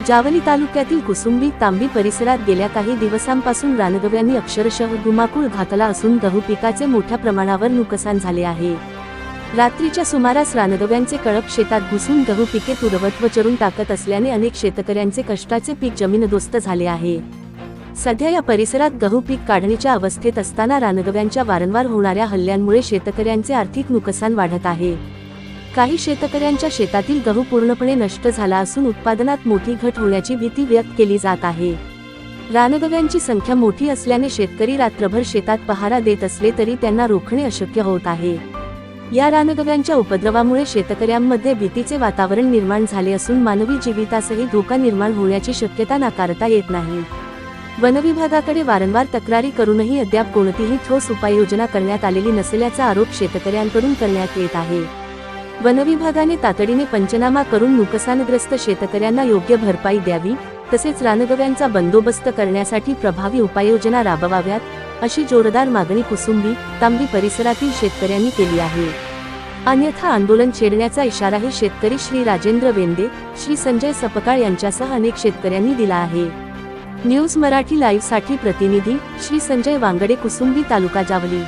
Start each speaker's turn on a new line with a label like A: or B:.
A: जावली तालुक्यातील कुसुंबी तांबी परिसरात गेल्या काही दिवसांपासून रानगव्यांनी अक्षरशः धुमाकूळ घातला असून गहू पिकाचे मोठ्या प्रमाणावर नुकसान झाले आहे। रात्रीच्या सुमारास रानगव्यांचे कळप शेतात घुसून गहू पिके तुडवत व चरून टाकत असल्याने अनेक शेतकऱ्यांचे कष्टाचे पीक जमीनदोस्त झाले आहे। सध्या या परिसरात गहू पीक काढणीच्या अवस्थेत असताना रानगव्यांच्या वारंवार होणाऱ्या हल्ल्यांमुळे शेतकऱ्यांचे आर्थिक नुकसान वाढत आहे। काही शेतकऱ्यांच्या शेतातील गहू पूर्णपणे नष्ट झाला असून उत्पादनात मोठी घट होण्याची भीती व्यक्त केली जात आहे। रानगव्यांची संख्या मोठी असल्याने शेतकरी रात्रभर शेतात पहारा देत असले तरी त्यांना रोखणे अशक्य होत आहे। या रानगव्यांच्या उपद्रवामुळे शेतकऱ्यांमध्ये भीतीचे वातावरण निर्माण झाले असून मानवी जीवितासही धोका निर्माण होण्याची शक्यता नाकारता येत नाही। वनविभागाकडे वारंवार तक्रारी करूनही अद्याप कोणतीही ठोस उपाययोजना करण्यात आलेली नसल्याचा आरोप शेतकऱ्यांकडून करण्यात येत आहे। वनविभागाने तातडीने पंचनामा करून नुकसानग्रस्त शेतकऱ्यांना योग्य भरपाई द्यावी, तसेच रानगव्यांचा बंदोबस्त करण्यासाठी प्रभावी उपाययोजना राबवाव्यात, अशी जोरदार मागणी कुसुंबी तांबी परिसरातील शेतकऱ्यांनी केली आहे। अन्यथा आंदोलन छेडण्याचा इशाराही शेतकरी श्री राजेंद्र वेंदे, श्री संजय सपकाळ यांच्यासह अनेक शेतकऱ्यांनी दिला आहे। न्यूज मराठी लाईव्ह साठी प्रतिनिधी श्री संजय वांगडे, कुसुंबी तालुका जावली।